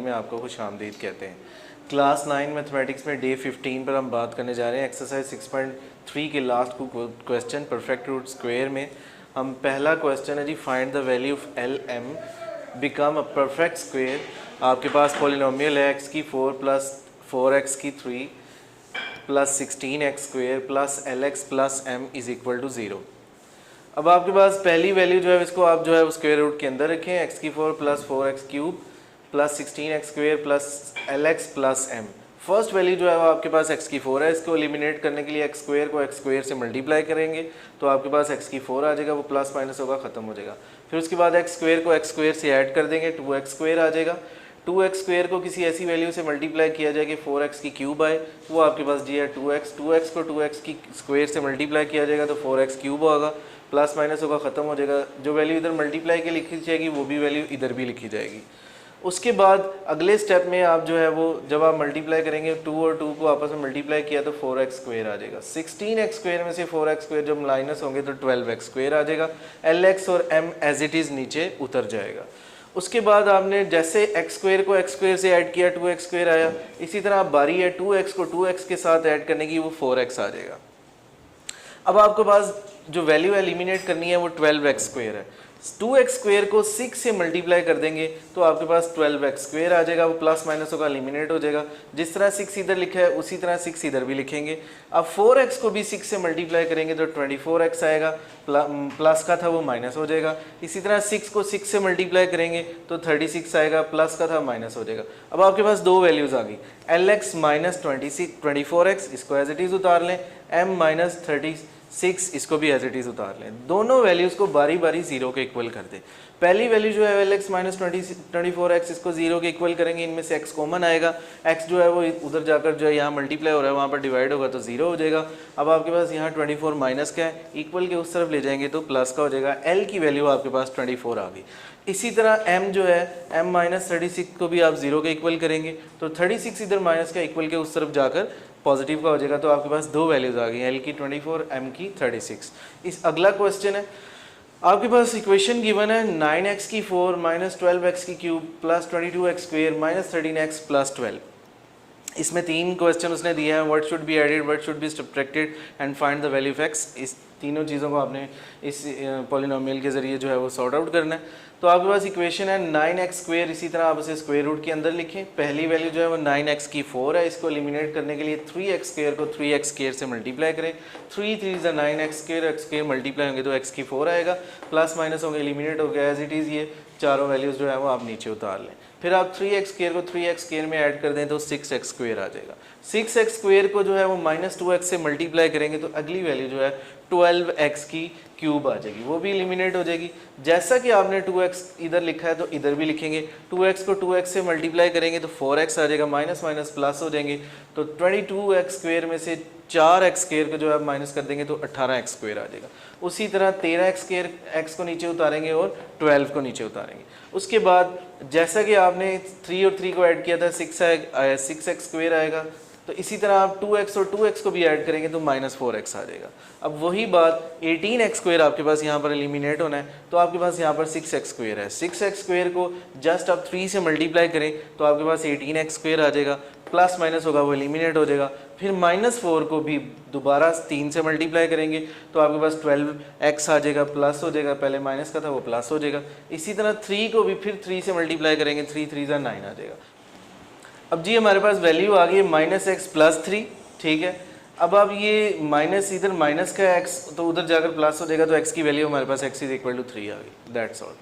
में आपको खुशामदीद कहते हैं। क्लास 9 मैथमेटिक्स में डे 15 पर हम बात करने जा रहे हैं एक्सरसाइज 6.3 के last question perfect root square में। हम पहला क्वेश्चन है जी, find the value of L M become a perfect square. आपके पास पॉलिनोमियल है एक्स की 4 प्लस 4x की 3 plus 16x square plus L X plus M is equal to 0। अब आपके पास पहली वैल्यू जो है इसको आप जो है स्क्वायर रूट के अंदर रखें, एक्स की 4 plus 4x cube plus 16x square plus L X plus M. First value जो है वो आपके पास x की 4 है, इसको एलिमिनेट करने के लिए x स्क्वायर को x स्क्वायर से मल्टीप्लाई करेंगे तो आपके पास x की 4 आ जाएगा, वो प्लस माइनस होगा, ख़त्म हो जाएगा। फिर उसके बाद x स्क्वायर को x स्क्वायर से ऐड कर देंगे, 2x स्क्वायर आ जाएगा। 2x स्क्वायर को किसी ऐसी वैल्यू से मल्टीप्लाई किया जाए कि 4x की क्यूब आए, वो आपके पास जी है 2x। 2x को 2x की स्क्वायर से मल्टीप्लाई किया जाएगा तो 4x क्यूब होगा, प्लस माइनस होगा, ख़त्म हो जाएगा। जो वैल्यू इधर मल्टीप्लाई के लिखी जाएगी वो भी वैल्यू इधर भी लिखी जाएगी। उसके बाद अगले स्टेप में आप जो है वो जब आप मल्टीप्लाई करेंगे 2 और 2 को आपस में मल्टीप्लाई किया तो 4x स्क्वायर आ जाएगा। 16x स्क्वायर में से 4x स्क्वायर जब माइनस होंगे तो 12x स्क्वायर आ जाएगा। lx और m एज इट इज़ नीचे उतर जाएगा। उसके बाद आपने जैसे x स्क्वायर को x स्क्वायर से ऐड किया 2x स्क्वायर आया, इसी तरह आप बारी है 2x को 2x के साथ ऐड करने की, वो 4x आ जाएगा। अब आपके पास जो वैल्यू एलिमिनेट करनी है वो 12x स्क्वायर है। 2x स्क्वायर को 6 से मल्टीप्लाई कर देंगे तो आपके पास 12x स्क्वायर आ जाएगा, वो प्लस माइनस होगा, एलिमिनेट हो जाएगा। जिस तरह 6 इधर लिखा है उसी तरह 6 इधर भी लिखेंगे। अब 4x को भी 6 से मल्टीप्लाई करेंगे तो 24x आएगा, प्लस का था वो माइनस हो जाएगा। इसी तरह 6 को 6 से मल्टीप्लाई करेंगे तो 36 आएगा, प्लस का था माइनस हो जाएगा। अब आपके पास दो वैल्यूज़ आ गई, lx माइनस 24x, इसको एज इट इज़ उतार लें, m माइनस 36, इसको भी एज इट इज़ उतार लें। दोनों वैल्यूज़ को बारी बारी जीरो के इक्वल कर दें। पहली वैल्यू जो है lx माइनस 24x, इसको जीरो के इक्वल करेंगे, इनमें से x कॉमन आएगा, x जो है वो उधर जाकर जो है यहाँ मल्टीप्लाई हो रहा है वहाँ पर डिवाइड होगा तो जीरो हो जाएगा। अब आपके पास यहाँ 24 माइनस का है, इक्वल के उस तरफ ले जाएंगे तो प्लस का हो जाएगा। l की वैल्यू आपके पास 24 आ गई। इसी तरह m जो है m माइनस 36 को भी आप जीरो के इक्वल करेंगे तो 36 इधर माइनस का, इक्वल के उस तरफ जाकर पॉजिटिव का हो जाएगा। तो आपके पास दो वैल्यूज़ आ गई, l की 24, m की 36। इस अगला क्वेश्चन है, आपके पास इक्वेशन गिवन है 9x की 4 माइनस 12x की cube plus 22x square minus 13x plus 12। इसमें तीन क्वेश्चन उसने दिया है, what should be added, what should be subtracted and find the value of x। इस तीनों चीज़ों को आपने इस पॉलिनोमियल के ज़रिए जो है वो सॉर्ट आउट करना है। तो आपके पास इक्वेशन है 9x स्क्वायर, इसी तरह आप इसे स्क्वायर रूट के अंदर लिखें। पहली वैल्यू जो है वो 9x की 4 है, इसको एलिमिनेट करने के लिए 3x स्क्वायर को 3x स्क्वायर से मल्टीप्लाई करें। 3 3 ज़ा 9x square, x square multiply होंगे तो x की 4 आएगा, प्लस माइनस होंगे, एलिमिनेट हो गया एज इट इज़। ये चारों वैल्यूज़ जो है वो आप नीचे उतार लें। फिर आप 3x स्क्वायर को 3x स्क्वायर में ऐड कर दें तो 6x स्क्वायर आ जाएगा। 6x स्क्वायर को जो है वो माइनस 2x से मल्टीप्लाई करेंगे तो अगली वैल्यू जो है 12x की क्यूब आ जाएगी, वो भी एलिमिनेट हो जाएगी। जैसा कि आपने 2x इधर लिखा है तो इधर भी लिखेंगे, 2x को 2x से मल्टीप्लाई करेंगे तो 4x आ जाएगा, माइनस माइनस प्लस हो जाएंगे तो 22x स्क्वायर में से 4x स्क्वायर को जो है माइनस कर देंगे तो 18x स्क्वायर आ जाएगा। उसी तरह 13x स्क्वायर, x को नीचे उतारेंगे और 12 को नीचे उतारेंगे। उसके बाद जैसा कि आपने 3 और 3 को ऐड किया था 6x स्क्वायर आएगा, तो इसी तरह आप 2x और 2x को भी ऐड करेंगे तो माइनस 4x आ जाएगा। अब वही बात 18x स्क्वायर आपके पास यहाँ पर एलिमिनेट होना है तो आपके पास यहाँ पर 6x स्क्वायर है। 6x स्क्वायर को जस्ट आप 3 से मल्टीप्लाई करें तो आपके पास 18x स्क्वायर आ जाएगा, प्लस माइनस होगा वो एलिमिनेट हो जाएगा। फिर माइनस 4 को भी दोबारा 3 से मल्टीप्लाई करेंगे तो आपके पास 12x आ जाएगा, प्लस हो जाएगा, पहले माइनस का था वो प्लस हो जाएगा। इसी तरह 3 को भी फिर 3 से मल्टीप्लाई करेंगे, 3 3 ज़ा 9 आ जाएगा। अब जी हमारे पास वैल्यू आ गई है माइनस एक्स प्लस 3, ठीक है। अब आप ये माइनस, इधर माइनस का x तो उधर जाकर प्लस हो जाएगा तो x की वैल्यू हमारे पास x इज इक्वल टू 3 आ गई, दैट्स ऑल।